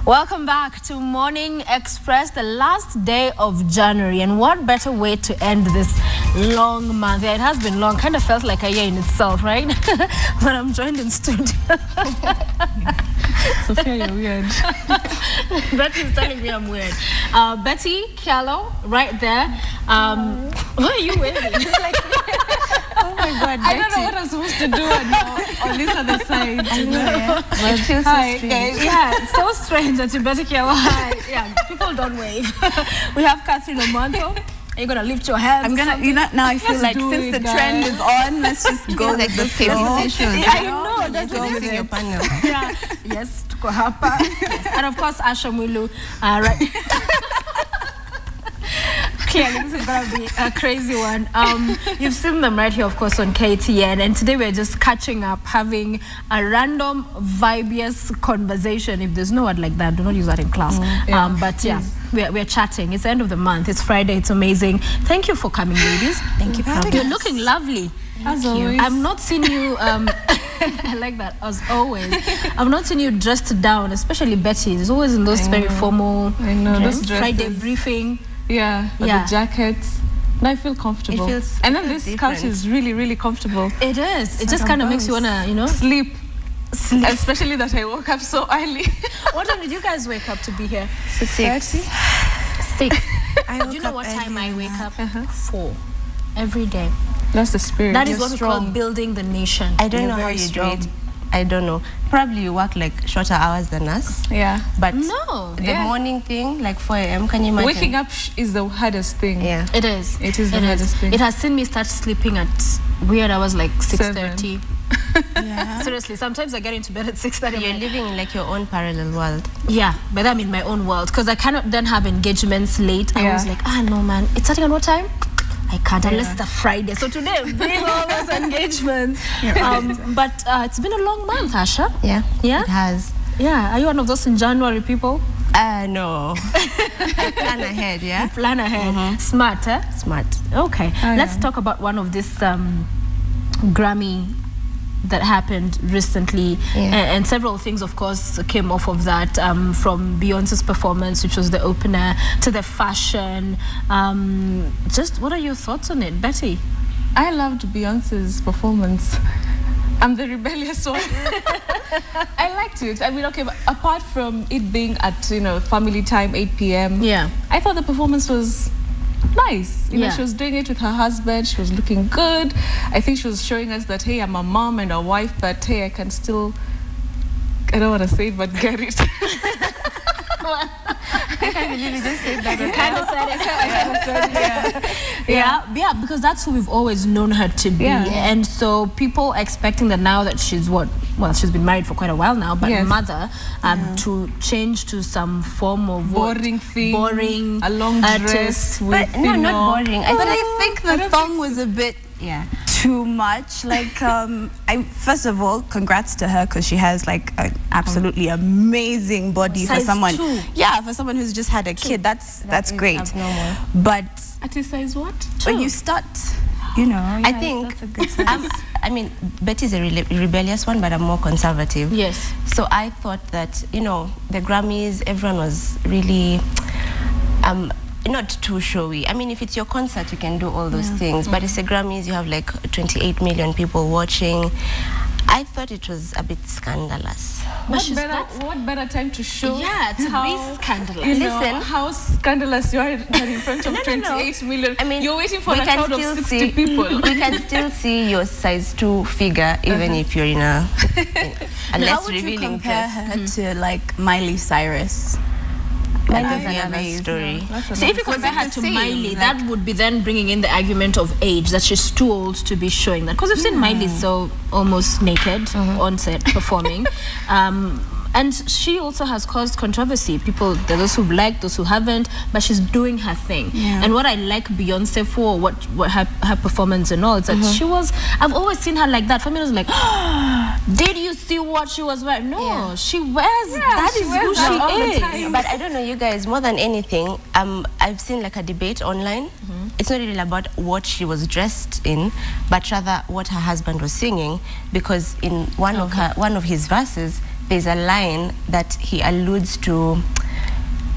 Welcome back to Morning Express, the last day of January. And what better way to end this long month? Yeah, it has been long, kind of felt like a year in itself, right? But I'm joined in studio. Sophia, you're weird. Betty's telling me I'm weird. Betty, Kyallo, right there. What are you waving? Oh my God, Betty. I don't know what I'm supposed to do on this other side. I know. It feels so strange. Yeah, it's so strange that you Betty Kyallo. Hi. Yeah, people don't wave. We have Cathrine Omwantho. Are you gonna lift your hands? I'm gonna, now I feel like since the trend is on, let's just go like the flow. Yeah, I know, that's what your panel. Yeah. Yes, tuko hapa. Yes. And of course, Asha Mwilu, right. Clearly, this is going to be a crazy one. You've seen them right here, of course, on KTN. And today we're just catching up, having a random, vibious conversation. If there's no word like that, do not use that in class. But yeah, we're chatting. It's the end of the month. It's Friday. It's amazing. Thank you for coming, ladies. Thank you for having us. You're looking lovely. As always. I've not seen you... I like that, as always. I've not seen you dressed down, especially Betty. It's always in those very formal... I know, those dresses. Friday briefing. Yeah, the jackets. And I feel comfortable. And then this couch is really, really comfortable. It is. It just kind of makes you wanna, sleep. Especially that I woke up so early. What time did you guys wake up to be here? 6. 6. Do you know what time I wake up? 4. Every day. That's the spirit. That is what we call building the nation. I don't know how you do it. I don't know. Probably you work like shorter hours than us. Yeah. But no. The morning thing, like 4 a.m., can you imagine? Waking up is the hardest thing. Yeah. It is. It is the hardest thing. It has seen me start sleeping at weird hours like 6:30. Yeah. Seriously, sometimes I get into bed at 6:30. You're living in like your own parallel world. Yeah, but I'm in my own world because I cannot then have engagements late. I was like, no man, it's starting at what time? I can't unless it's a Friday. So today I'm doing all those engagements. But it's been a long month, Asha. Yeah. Yeah? It has. Yeah. Are you one of those in January people? No. I plan ahead, yeah? You plan ahead. Smart, eh? Smart. Okay. Let's talk about one of this Grammy that happened recently, and several things, of course, came off of that, from Beyonce's performance, which was the opener, to the fashion. Just what are your thoughts on it, Betty? I loved Beyonce's performance. I'm the rebellious one. I liked it. I mean, okay, but apart from it being at family time, 8 p.m. Yeah, I thought the performance was nice. You know, she was doing it with her husband. She was looking good. I think she was showing us that, hey, I'm a mom and a wife, but hey, I can still, I don't want to say it, but get it. I can't believe you just said that. Yeah, because that's who we've always known her to be. And so people expecting that now that she's she's been married for quite a while now, but mother, to change to some form of boring thing, boring, a long dress. But no, not boring. But I think the thong was a bit too much. Like, first of all, congrats to her because she has like an absolutely amazing body for someone. For someone who's just had a kid. That's great. Abnormal. But at a size what? When you start, I think that's a good size. I mean, Betty's a rebellious one, but I'm more conservative. Yes. So I thought that the Grammys, everyone was really not too showy. I mean, if it's your concert, you can do all those things. But it's a Grammys, you have like 28 million people watching. I thought it was a bit scandalous. What better time to show to be scandalous. Listen, how scandalous you are in front of 28 million. I mean, you're waiting for a crowd of 60 people. We can still see your size 2 figure, even if you're in a less revealing compare her to like Miley Cyrus? That's another story. So if you compare her to Miley, that would be then bringing in the argument of age, that she's too old to be showing that. Because we've seen Miley so almost naked on set performing. And she also has caused controversy. People, there are those who like, those who haven't, but she's doing her thing. And what I like Beyonce for, what her performance and all, is that she was, I've always seen her like that. For me, it was like, did you see what she was wearing? No, she wears, that is who she is. But I don't know, you guys, more than anything, I've seen like a debate online. It's not really about what she was dressed in, but rather what her husband was singing, because in one of his verses, there's a line that he alludes to,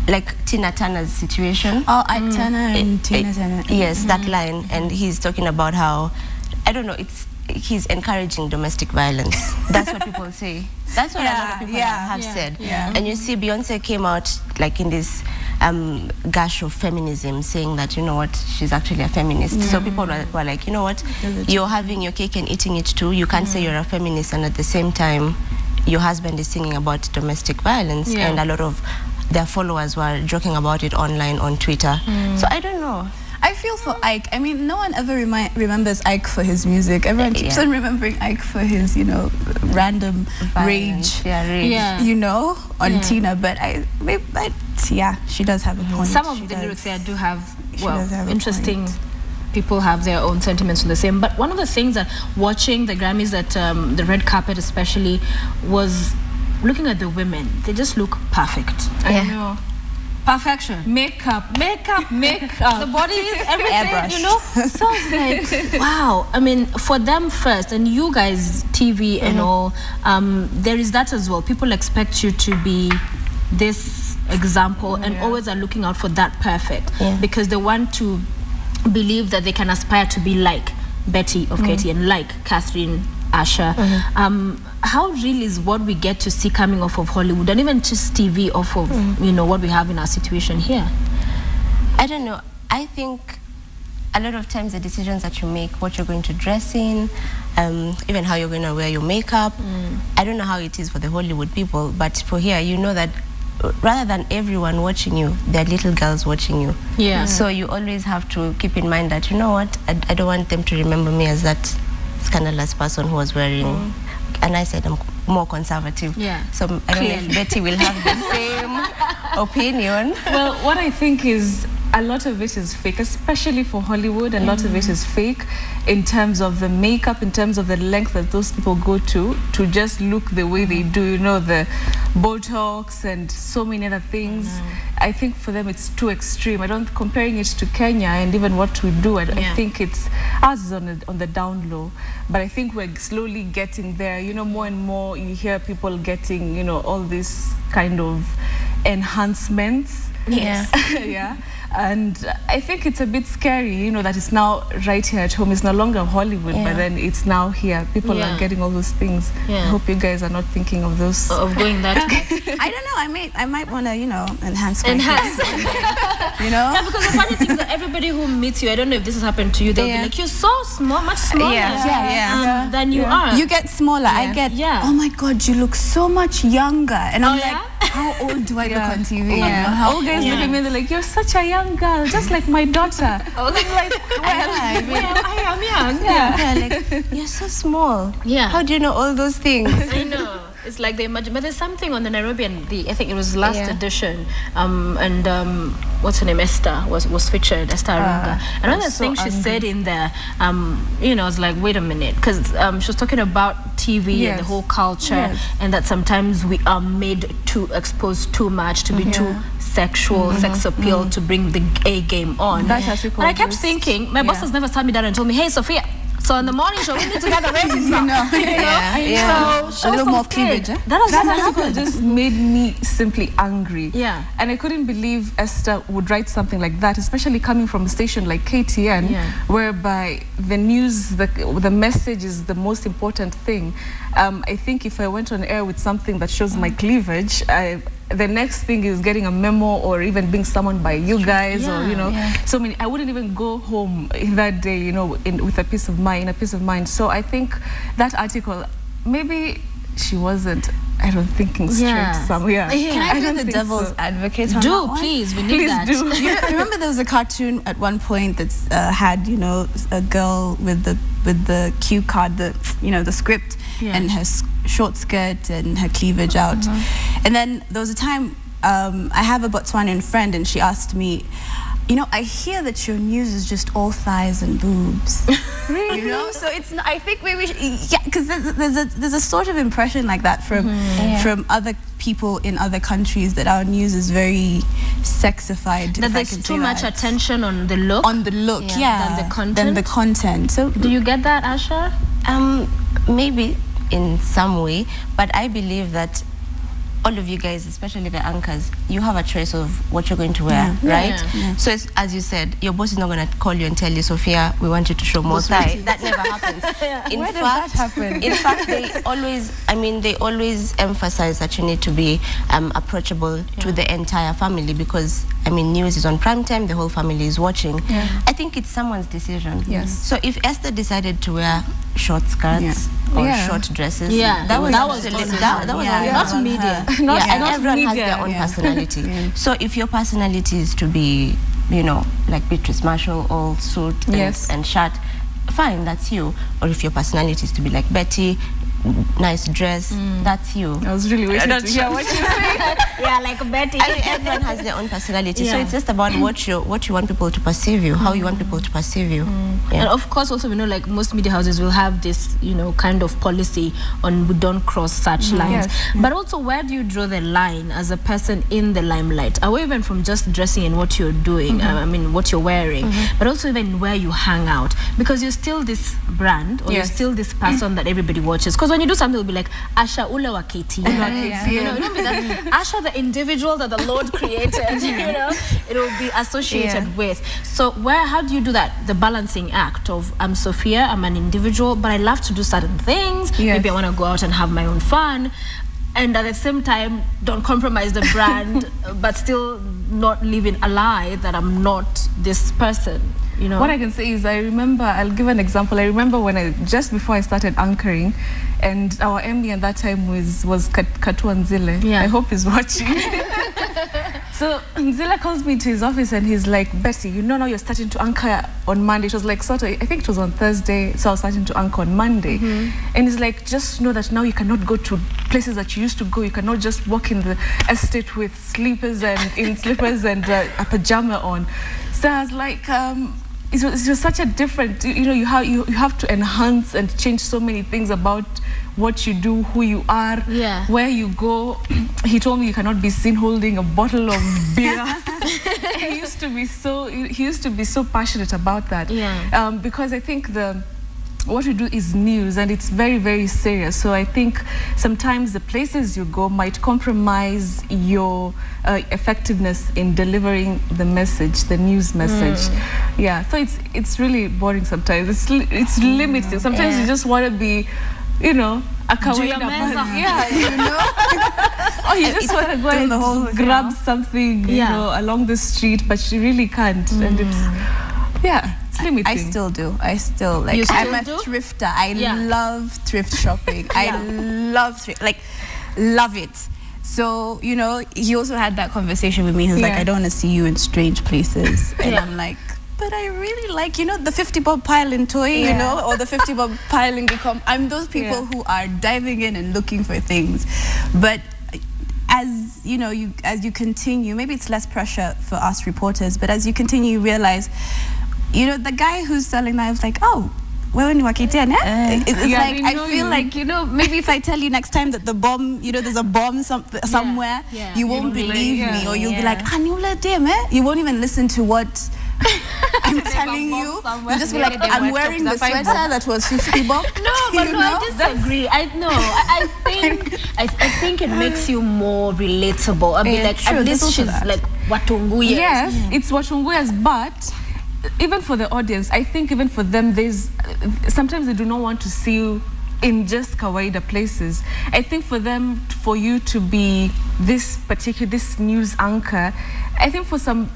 like Tina Turner's situation. Oh, Ike Turner and Tina Turner. Yes, that line. And he's talking about how, I don't know, he's encouraging domestic violence. That's what people say. That's what a lot of people have said. Yeah. And you see, Beyonce came out like in this gush of feminism, saying that, you know what, she's actually a feminist. So people were like, you know what, you're having your cake and eating it too. You can't say you're a feminist and at the same time your husband is singing about domestic violence. And a lot of their followers were joking about it online on Twitter. So I don't know. I feel for Ike. I mean, no one ever remembers Ike for his music. Everyone keeps on remembering Ike for his, you know, random rage. You know, on Tina. But yeah, she does have a point. Some of the lyrics there do have, interesting. People have their own sentiments on the same. But one of the things that watching the Grammys at the red carpet especially was looking at the women. They just look perfect. I know. Perfection. Makeup. The body is everything, you know? So it's like, wow. I mean, for them first, and you guys, TV and all, there is that as well. People expect you to be this example and always are looking out for that perfect because they want to believe that they can aspire to be like Betty of Katie and like Cathrine, Asha. How real is what we get to see coming off of Hollywood and even just TV off of you know what we have in our situation here? I don't know. I think a lot of times the decisions that you make, what you're going to dress in, even how you're going to wear your makeup. I don't know how it is for the Hollywood people, but for here, you know that rather than everyone watching you, there are little girls watching you. So you always have to keep in mind that, you know what, I don't want them to remember me as that scandalous person who was wearing, and I said I'm more conservative. So I don't know if Betty will have the same opinion. Well, what I think is a lot of it is fake, especially for Hollywood. A lot of it is fake in terms of the makeup, in terms of the length that those people go to just look the way they do, you know, the Botox and so many other things. I think for them it's too extreme. I don't, comparing it to Kenya and even what we do, I think it's, ours is on the down low. But I think we're slowly getting there. You know, more and more you hear people getting, you know, all these kind of enhancements. And I think it's a bit scary, you know, that it's now right here at home. It's no longer Hollywood, but then it's now here. People are getting all those things. I hope you guys are not thinking of those. Of going that I don't know. I might want to, you know, enhance my you know? Yeah, because the funny thing is that everybody who meets you, I don't know if this has happened to you, they'll be like, you're so small, much smaller than you are. You get smaller. I get, oh my God, you look so much younger. And I'm like, how old do I look on TV? All guys look at me, they're like, you're such a young girl, just like my daughter. I'm like, I am young. Like, you're so small. How do you know all those things? I know. It's like they imagine, but there's something on the Nairobian, I think it was last edition, and what's her name, Esther, was featured, Esther Arunga. Another thing she said in there, you know, I was like, wait a minute, because she was talking about TV and the whole culture, and that sometimes we are made to expose too much, to be too sexual, sex appeal, to bring the A game on. And I kept thinking, my boss has never sat me down and told me, hey, Sophia, so in the morning show, we need to get the ratings up. So a little more cleavage. That just made me simply angry. And I couldn't believe Esther would write something like that, especially coming from a station like KTN, whereby the news, the message is the most important thing. I think if I went on air with something that shows my cleavage, the next thing is getting a memo or even being summoned by you guys, or you know, so many. I wouldn't even go home in that day, you know, with a peace of mind. So I think that article, maybe she wasn't, I don't think, straight somewhere. Can I be the devil's advocate on that one? Please, we need that. You know, remember there was a cartoon at one point that had, you know, a girl with the cue card, the script, and her short skirt and her cleavage out. And then there was a time, I have a Botswanian friend, and she asked me, you know, I hear that your news is just all thighs and boobs. You know, so it's not, I think maybe because there's a sort of impression like that from other people in other countries, that our news is very sexified. That there's too much attention on the look. Than the content. Than the content. So do you get that, Asha? Maybe in some way, but I believe that all of you guys, especially the anchors, you have a choice of what you're going to wear, right? So as you said, your boss is not going to call you and tell you, Sophia, we want you to show more thigh. That never happens. Where does that happen? In fact, they always emphasize that you need to be approachable to the entire family, because news is on prime time, the whole family is watching. I think it's someone's decision. So if Esther decided to wear short skirts or short dresses, that was not media. Everyone has their own personality. So if your personality is to be, like Beatrice Marshall, all suit and shirt, fine, that's you. Or if your personality is to be like Betty, nice dress, that's you. I was really waiting to hear what you say. Yeah, like Betty. Everyone has their own personality, so it's just about what you want people to perceive you, how you want people to perceive you. And of course, also we know, like most media houses will have this, kind of policy on we don't cross such lines. But also, where do you draw the line as a person in the limelight? Away even from just dressing and what you're doing, what you're wearing, but also even where you hang out, because you're still this brand, or you're still this person that everybody watches. Because when you do something, it'll be like Asha Ule wa KT. It'll be that Asha, the individual that the Lord created. It will be associated with. So how do you do that? The balancing act of I'm Sophia, I'm an individual, but I love to do certain things. Maybe I want to go out and have my own fun, and at the same time don't compromise the brand, but still not living a lie that I'm not this person. What I can say is, I'll give an example. I remember just before I started anchoring, and our MD at that time was Katu Nzile. I hope he's watching. So Nzile calls me to his office and he's like, Bessie, now you're starting to anchor on Monday. It was like I think it was on Thursday, so I was starting to anchor on Monday. And he's like, just know that now you cannot go to places that you used to go. You cannot just walk in the estate with slippers and a pajama on. So I was like, it was such a different, you have to enhance and change so many things about what you do, who you are, where you go. He told me you cannot be seen holding a bottle of beer. He used to be so passionate about that. Because I think what we do is news, and it's very, very serious. So I think sometimes the places you go might compromise your effectiveness in delivering the message, the news message. So it's really boring sometimes. It's limiting. Sometimes you just want to be, a kawaida person. Or you just want to go and grab something, along the street, but you really can't. And it's, it's limiting. I still do. I'm a thrifter. I love thrift shopping. I love love it. So, he also had that conversation with me. He was like, I don't want to see you in strange places. And I'm like, but I really like, the 50 bob pile in toy, or the 50 bob pile in Gecom. I'm those people who are diving in and looking for things. But as you continue, maybe it's less pressure for us reporters, but as you continue, you realize, the guy who's selling that, I was like, oh, well, it's like, I feel like, maybe if I tell you next time that the bomb, there's a bomb somewhere, you won't believe me, or you'll be like, you won't even listen to what I'm telling you. You just be like, I'm wearing the sweater that was 50 bob. I disagree. I think it makes you more relatable. I'll be like, at least she's like Watunguyas. Yes, it's Watunguyas, but even for the audience, I think even for them, sometimes they do not want to see you in just kawaida places. I think for you to be this news anchor, I think for some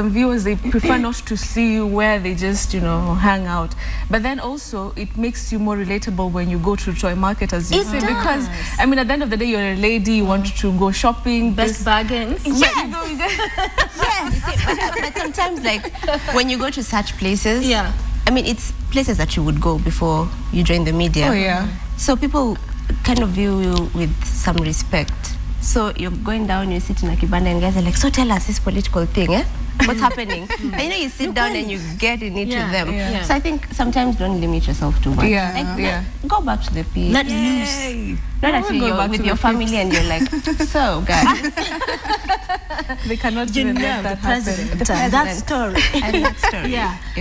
viewers, they prefer not to see you where they just hang out. But then also it makes you more relatable when you go to Troy Market, as you say, because at the end of the day, you're a lady, you want to go shopping, best bargains. Yes. But sometimes, like when you go to such places, it's places that you would go before you join the media. So people kind of view you with some respect. So you're going down, you sit in a kibanda, and guys are like, so tell us this political thing, what's happening. And you know, you sit down and you get in it with them. So I think sometimes don't limit yourself too much. Go back to the peace. Let loose. Not actually with your family and you're like, so guys. They cannot even let that happen. That story. And that story.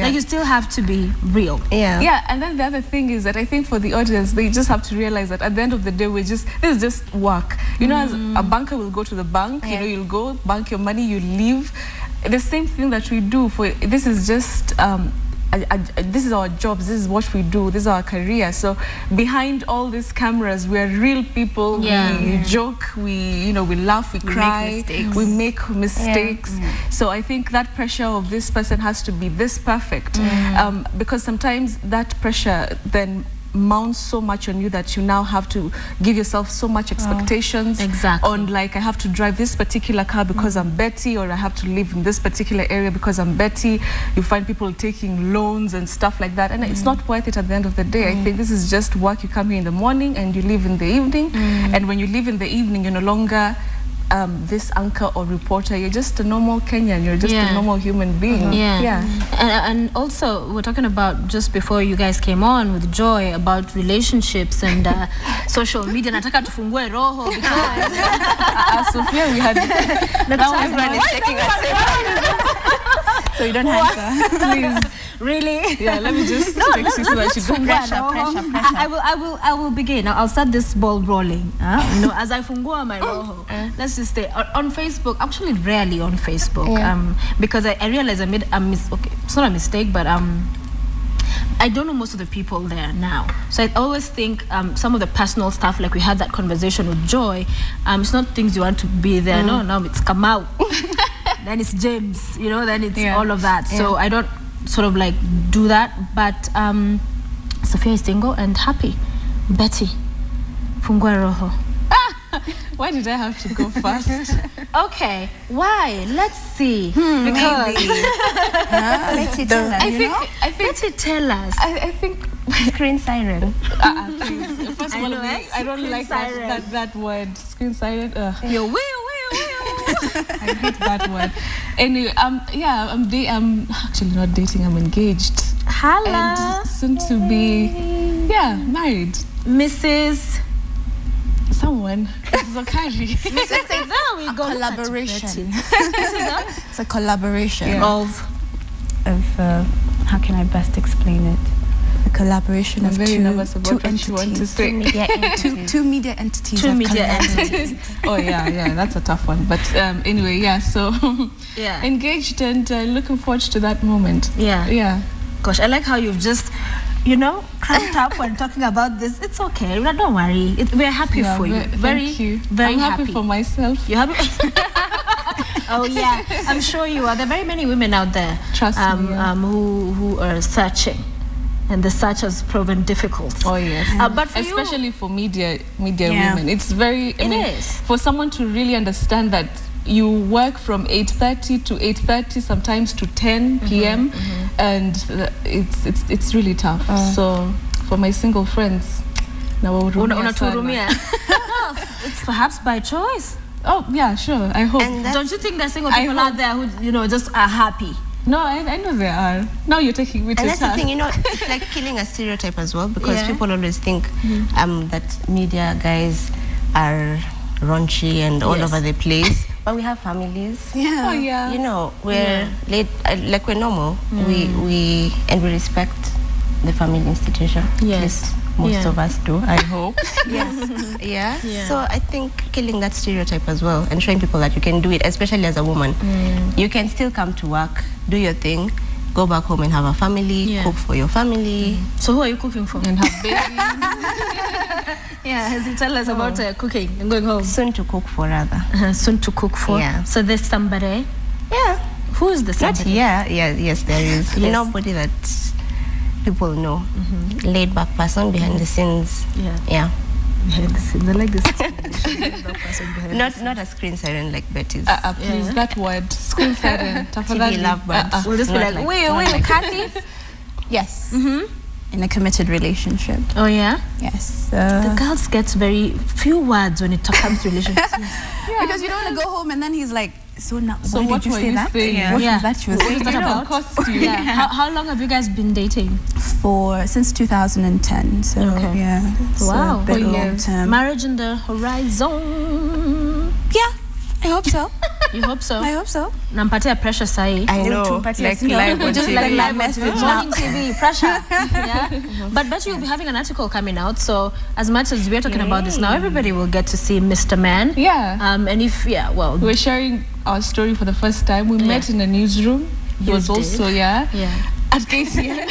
Like you still have to be real. Yeah, and then the other thing is that I think for the audience, they just have to realize that at the end of the day, this is just work. You know, as a banker will go to the bank, you know, you'll go bank your money, you leave. The same thing that we do this is just this is our jobs, this is what we do, this is our career. So behind all these cameras, we're real people. We joke, we laugh, we cry, we make mistakes. So I think that pressure of this person has to be this perfect, because sometimes that pressure then mounts so much on you that you now have to give yourself so much expectations on, like, I have to drive this particular car because I'm Betty, or I have to live in this particular area because I'm Betty. You find people taking loans and stuff like that, and it's not worth it at the end of the day. I think this is just work. You come here in the morning and you leave in the evening, and when you leave in the evening, you're no longer this anchor or reporter. You're just a normal Kenyan. You're just a normal human being. And also, we're talking about, just before you guys came on with Joy, about relationships and social media. Nataka tufungue roho because Sophia, we had now everyone is checking us. So you don't answer. Please. Really? Yeah, let me just text you so that you don't pressure. I will begin. I'll start this ball rolling. You know, as I fungua my roho. Let's just stay on Facebook. Actually, rarely on Facebook. Because I realized I made a mistake. It's not a mistake, but I don't know most of the people there now. So I always think some of the personal stuff, like we had that conversation with Joy, it's not things you want to be there. No, it's come out. Then it's James, you know, then it's all of that. So I don't sort of like do that. But Sophia is single and happy. Betty, fungua roho. Why did I have to go first? Okay, why? Let's see. Because Betty, tell us. I think Betty, tell us. I think screen siren. Please. First of all, I don't like that word. Screen siren. Yo, I hate that word. Anyway, I'm actually not dating. I'm engaged. Hala. And soon to be, married. Mrs. Someone. Zakari. There we go. Collaboration. It's a collaboration of how can I best explain it? A collaboration of two entities. Two media entities. Two media entities. Oh yeah, that's a tough one. But anyway, so engaged and looking forward to that moment. Yeah. Gosh, I like how you've just, you know, cranked up when talking about this. It's okay. Don't worry. We're happy for you. Thank you. Very I'm happy for myself. You're happy? Oh yeah, I'm sure you are. There are very many women out there, trust me, who are searching, and the search has proven difficult. Oh yes, but for especially for media women, it's very. It is for someone to really understand that you work from 8:30 to 8:30, sometimes to 10 p.m. And it's really tough. So for my single friends, now it's perhaps by choice. Oh yeah, sure. I hope. Don't you think there's single people out there who just are happy? No, I know there are. Now you're taking me to task. And that's the thing, it's like killing a stereotype as well, because people always think that media guys are raunchy and all over the place. But we have families. Yeah. Oh, yeah. You know, we're like we're normal. We respect the family institution. Yes. Most of us do, I hope. Yes. So I think killing that stereotype as well and showing people that you can do it, especially as a woman. You can still come to work, do your thing, go back home and have a family, cook for your family. So who are you cooking for? And have babies. As you tell us about cooking and going home. Soon to cook for, rather. Soon to cook for. So there's somebody. Who is the somebody? Yes, there is. Nobody that people know. Laid back person behind the scenes. Behind the scenes. I like this. Not a screen siren like Betty's. Please, that word, screen siren. TV lovebird. We'll just be like, wait, Kathy? Yes. In a committed relationship. Oh yeah? Yes. The girls get very few words when it comes to relationships. Because you don't want to go home and then he's like So now, so why what did you were say you that? saying? Yeah. What was that she was saying? What about costume? Yeah. How long have you guys been dating? Since 2010. So yeah. Wow. A bit long term. Marriage in the horizon. Yeah, I hope so. You hope so? I hope so. Nampatia pressure sai. I know, But like you know, live on just TV. like Live message morning TV pressure. Yeah. But bet you'll be having an article coming out. So as much as we're talking about this now, everybody will get to see Mr. Man. Yeah. And if we're sharing our story for the first time. We met in a newsroom. He was also at KTN.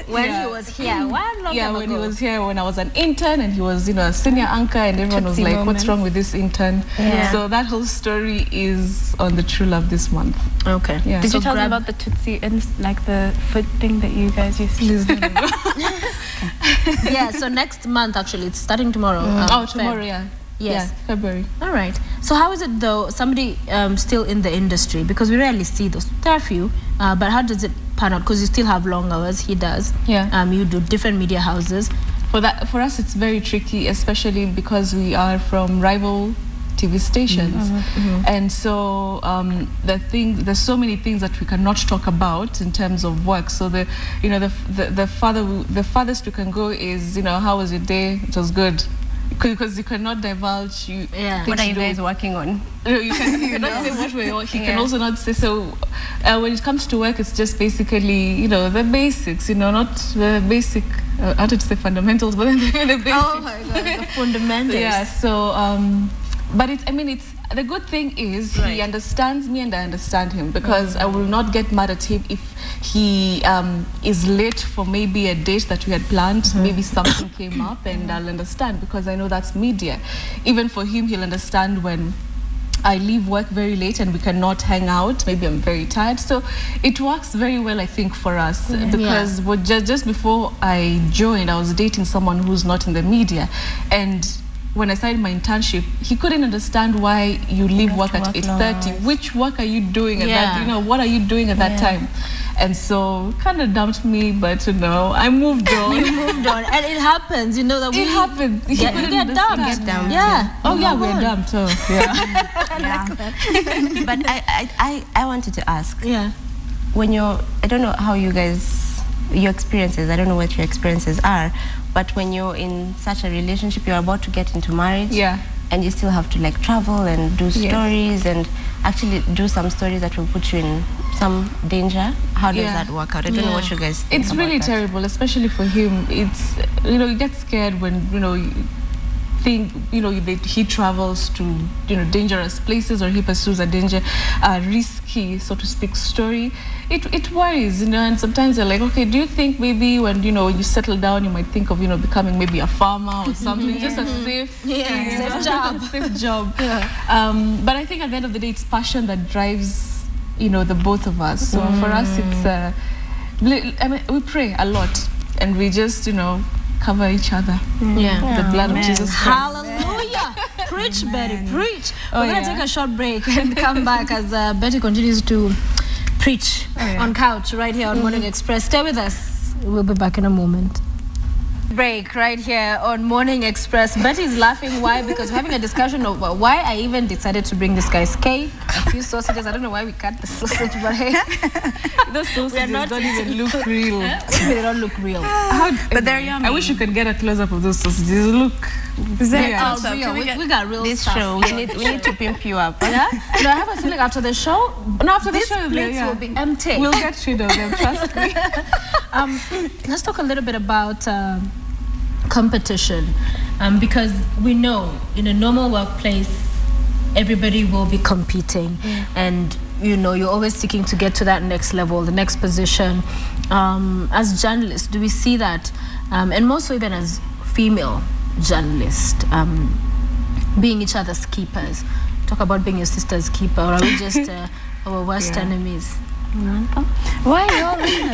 When he was here, when he was here, when I was an intern, and he was, a senior anchor, and everyone was like, "What's wrong with this intern?" Yeah. So that whole story is on the True Love this month. Okay. Yeah. Did you tell them about the Tootsie and like the foot thing that you guys used to use? Yeah. So next month, actually, it's starting tomorrow. Tomorrow, yeah. Yes. Yeah, February. All right. So how is it though? Somebody still in the industry, because we rarely see those. There are a few, but how does it pan out? Because you still have long hours. He does. Yeah. You do different media houses. For us, it's very tricky, especially because we are from rival TV stations, and so there's so many things that we cannot talk about in terms of work. So the farthest we can go is, how was your day? It was good. Because you cannot divulge. What are you guys working on? You cannot say what we're working. You can also not say. So when it comes to work, it's just basically, the basics. Not the basic. I wanted to say fundamentals, but then the basics. Oh my God, the fundamentals. Yeah. So, but it's the good thing is he understands me and I understand him, because I will not get mad at him if he is late for maybe a date that we had planned. Maybe something came up, and I'll understand, because I know that's media. Even for him, he'll understand when I leave work very late and we cannot hang out. Maybe I'm very tired. So it works very well, I think, for us, because just before I joined, I was dating someone who's not in the media, and when I started my internship, he couldn't understand why you leave work at 8:30. Which work are you doing at that? What are you doing at that time? And so kind of dumped me, but I moved on. You moved on, and it happens. That it happens. You get dumped. Yeah. Oh yeah, we're dumped. So But I wanted to ask. Yeah. When I don't know how you guys, your experiences. I don't know what your experiences are. But when you're in such a relationship, you're about to get into marriage, and you still have to travel and do stories and actually do some stories that will put you in some danger. How does that work out? I don't know what you guys think. It's really terrible, especially for him. It's you get scared when he travels to dangerous places, or he pursues a risky, so to speak, story. It worries, and sometimes they're like, okay, do you think maybe when you settle down, you might think of becoming maybe a farmer or something, just a safe job. Safe job. But I think at the end of the day, it's passion that drives the both of us. So for us, it's we pray a lot, and we just cover each other. The blood of Jesus Christ. Hallelujah. Preach, Betty, preach. We're going to take a short break and come back as Betty continues to preach on couch right here on Morning Express. Stay with us. We'll be back in a moment. Break right here on Morning Express. Betty's laughing. Why? Because we're having a discussion of why I even decided to bring this guy's cake, a few sausages. I don't know why we cut the sausage, but hey, those sausages don't even look real. They don't look real. But they're yummy. I wish you could get a close-up of those sausages. Look. Real. We got real this stuff. Show. We need to pimp you up. Yeah? No, I have a feeling after the show, this plates will be empty. We'll get rid of them, trust me. Let's talk a little bit about competition, because we know in a normal workplace everybody will be competing, and you're always seeking to get to that next level, the next position. As journalists, do we see that, and more so even as female journalists, being each other's keepers? Talk about being your sister's keeper, or are we just our worst enemies? Why are you all looking at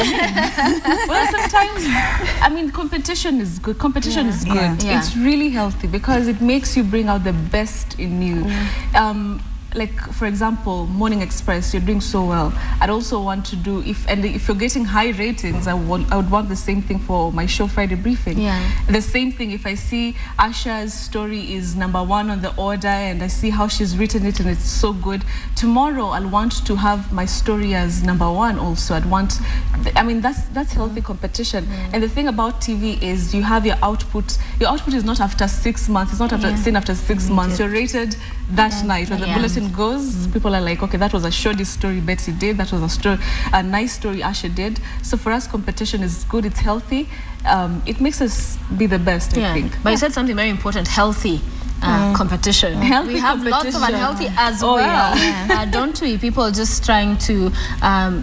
me? Well, sometimes, competition is good. Competition is good. Yeah. It's really healthy because it makes you bring out the best in you. like, for example, Morning Express, you're doing so well. I'd also want to do, if you're getting high ratings, I would want the same thing for my show Friday Briefing. Yeah. The same thing if I see Asha's story is #1 on the order and I see how she's written it and it's so good. Tomorrow I'll want to have my story as #1 also. I'd want, I mean, that's healthy competition. And the thing about TV is you have your output. Your output is not after 6 months. It's not seen after 6 months. You're rated that night when the bulletin goes. People are like, okay, that was a shoddy story Betty did. That was a nice story Asha did. So for us, competition is good. It's healthy. It makes us be the best, I think. But you said something very important: healthy. Competition. Healthy we have lots of unhealthy as well. Don't we? People just trying to,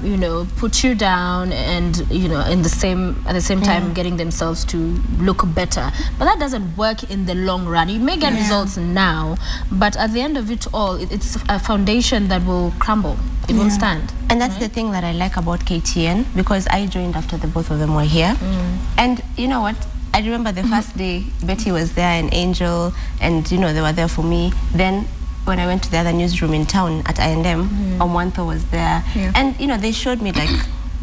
you know, put you down and, you know, at the same time getting themselves to look better. But that doesn't work in the long run. You may get results now, but at the end of it all, it's a foundation that will crumble. It won't stand. And that's the thing that I like about KTN, because I joined after the both of them were here. And you know what? I remember the first day Betty was there and Angel, and you know, they were there for me. Then when I went to the other newsroom in town at I&M, Omwantho was there, and you know, they showed me like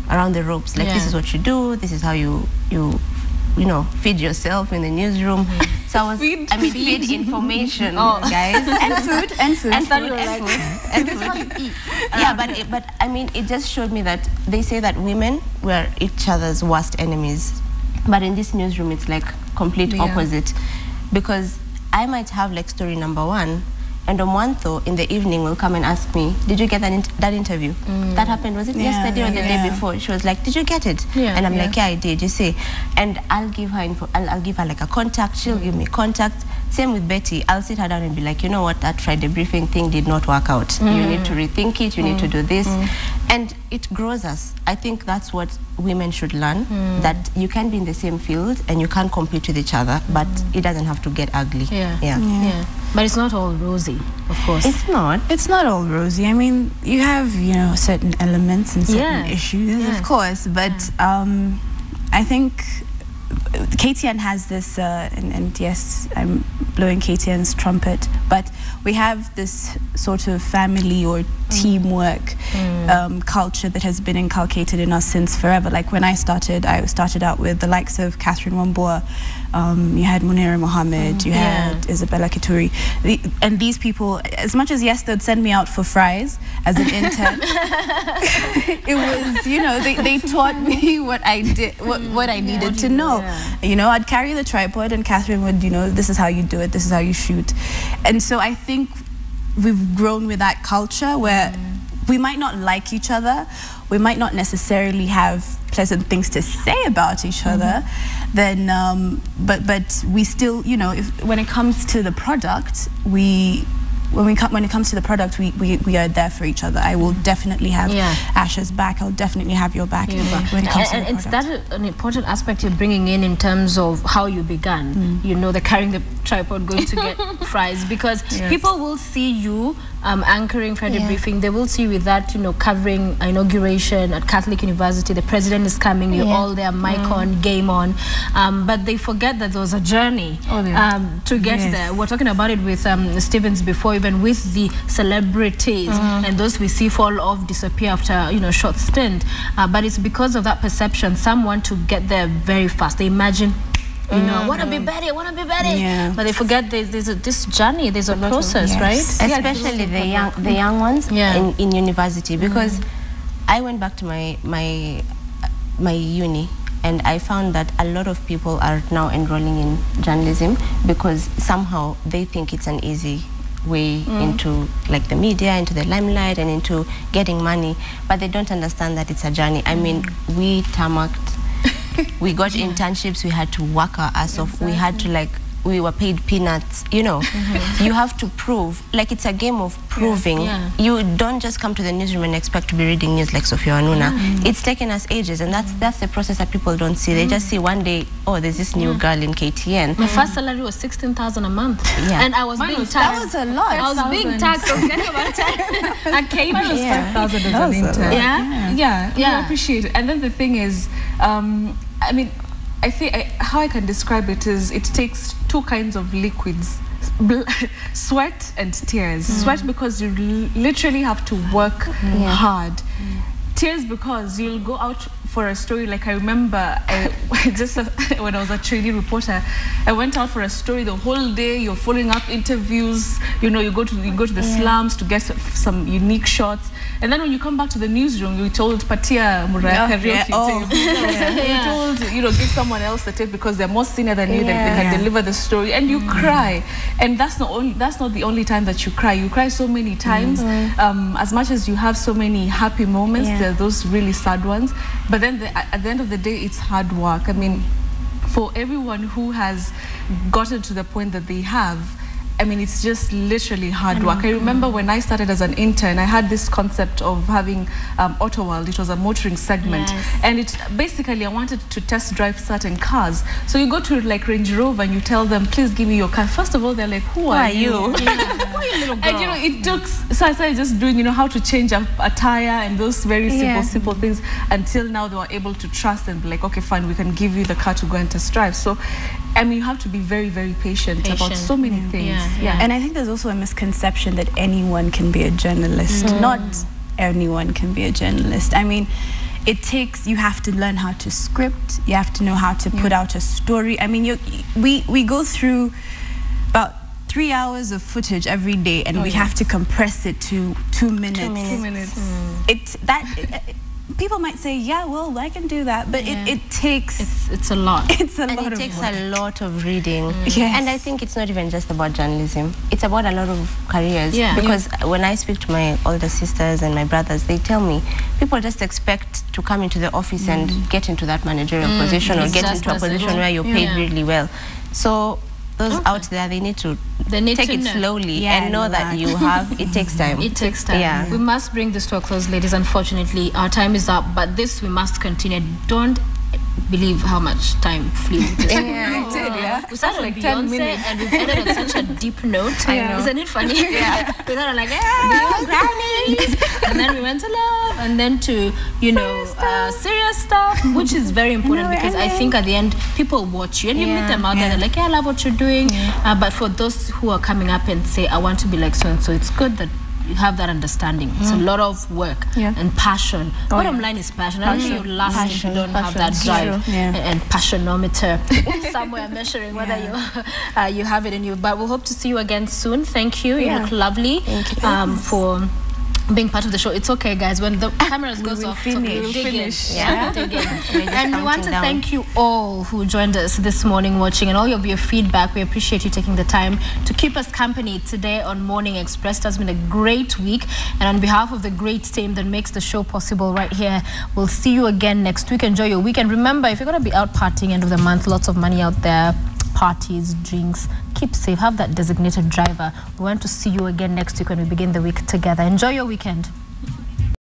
around the ropes, like this is what you do, this is how you know, feed yourself in the newsroom. So I was, feed information, guys, and food. Yeah, but I mean, it just showed me that they say that women were each other's worst enemies. But in this newsroom, it's like complete opposite, because I might have like story #1, and Omwantho in the evening will come and ask me, "Did you get that interview? That happened? Was it yesterday or the day before?" She was like, "Did you get it?" And I'm like, "Yeah, I did." You see, and I'll give her I'll give her like a contact. She'll give me contact. Same with Betty. I'll sit her down and be like, "You know what? That Friday Briefing thing did not work out. You need to rethink it. You need to do this." And it grows us. I think that's what women should learn, that you can be in the same field and you can compete with each other, but it doesn't have to get ugly. But it's not all rosy, of course. It's not. It's not all rosy. I mean, you have, you know, certain elements and certain issues, of course, but I think KTN has this, and yes, I'm blowing KTN's trumpet, but we have this sort of family or teamwork culture that has been inculcated in us since forever. Like when I started out with the likes of Cathrine Omwantho, you had Munira Mohammed, you had Isabella Kituri, and these people, as much as yes, they'd send me out for fries as an intern, it was, you know, they taught me what I did, what I needed to know. You know, I'd carry the tripod and Cathrine would, you know, this is how you do it, this is how you shoot. And so I think we've grown with that culture where we might not like each other, we might not necessarily have pleasant things to say about each other, then but we still, you know, when it comes to the product, when it comes to the product, we are there for each other. I will definitely have Asha's back. I'll definitely have your back when it comes to the product. And it's that an important aspect you're bringing in terms of how you began. You know, the carrying the tripod, going to get fries, because people will see you anchoring Friday Briefing. They will see you with that, you know, covering inauguration at Catholic University. The president is coming. You're all there, mic on, game on. But they forget that there was a journey to get there. We're talking about it with Stevens before, even with the celebrities and those we see fall off, disappear after, you know, short stint. But it's because of that perception. Some want to get there very fast. They imagine, you know, I want to be Betty, I want to be Betty. But they forget there's this journey, there's a process, right? Especially the young ones in university, because I went back to my uni, and I found that a lot of people are now enrolling in journalism because somehow they think it's an easy way into like the media, into the limelight, and into getting money, but they don't understand that it's a journey. I mean, we tarmacked, we got internships, we had to work our ass off, we had to, like, we were paid peanuts, you know. You have to prove, like, it's a game of proving. You don't just come to the newsroom and expect to be reading news like Sophia Wanuna. It's taken us ages, and that's the process that people don't see. They just see one day, oh, there's this new girl in KTN. My first salary was 16,000 a month, and I was being taxed. That was a lot. I was being taxed. I was getting about 10. I came was 5,000 as an intern. I appreciate it. And then the thing is, I mean, I think how I can describe it is it takes two kinds of liquids sweat and tears. Sweat because you literally have to work hard. Tears because you'll go out for a story. Like I remember when I was a trainee reporter, I went out for a story the whole day. You're following up interviews. You know, you go to the slums to get some unique shots. And then when you come back to the newsroom, you told Patia Muraya you told, you know, give someone else the tape because they're more senior than you, they can deliver the story, and you cry. And that's not the only time that you cry. You cry so many times. As much as you have so many happy moments, there are those really sad ones. But then at the end of the day, it's hard work. I mean, for everyone who has gotten to the point that they have, I mean, it's just literally hard work. I remember when I started as an intern, I had this concept of having Auto World. It was a motoring segment. And it basically, I wanted to test drive certain cars. So you go to like Range Rover and you tell them, please give me your car. First of all, they're like, who are you? Who are you, little girl? And you know, it took, so I started just doing, you know, how to change a tire and those very simple things, until now they were able to trust and be like, okay, fine, we can give you the car to go and test drive. So, I mean, you have to be very, very patient about so many things. And I think there's also a misconception that anyone can be a journalist. Not anyone can be a journalist. I mean, you have to learn how to script. You have to know how to put out a story. I mean, we go through about 3 hours of footage every day, and we have to compress it to 2 minutes. 2 minutes. People might say, yeah, well, I can do that, but it takes... It's a lot. It takes a lot of reading. And I think it's not even just about journalism. It's about a lot of careers. Because when I speak to my older sisters and my brothers, they tell me, people just expect to come into the office and get into that managerial position, or get into a position where you're paid really well. So those out there, they need to take it slowly and know that it takes time. It takes time. We must bring this to a close, ladies. Unfortunately, our time is up, but this we must continue. Don't believe how much time flew. We started like 10 minutes and we've ended on such a deep note. Isn't it funny? We started like, and then we went to love, and then to, you know, serious stuff, which is very important, because I think at the end people watch you and you meet them out there, they're like, I love what you're doing. But for those who are coming up and say, I want to be like so and so, it's good that you have that understanding. It's a lot of work and passion. Bottom line is passion. I don't think you last if you don't have that drive and passionometer somewhere measuring whether you have it in you. But we'll hope to see you again soon. Thank you. You look lovely. For being part of the show. It's okay, guys. When the cameras goes off, it's okay. We'll finish. And we want to thank you all who joined us this morning watching, and all of your feedback. We appreciate you taking the time to keep us company today on Morning Express. It has been a great week, and on behalf of the great team that makes the show possible right here, we'll see you again next week. Enjoy your weekend. Remember, if you're going to be out partying end of the month, lots of money out there, parties, drinks, keep safe, have that designated driver. We want to see you again next week when we begin the week together. Enjoy your weekend.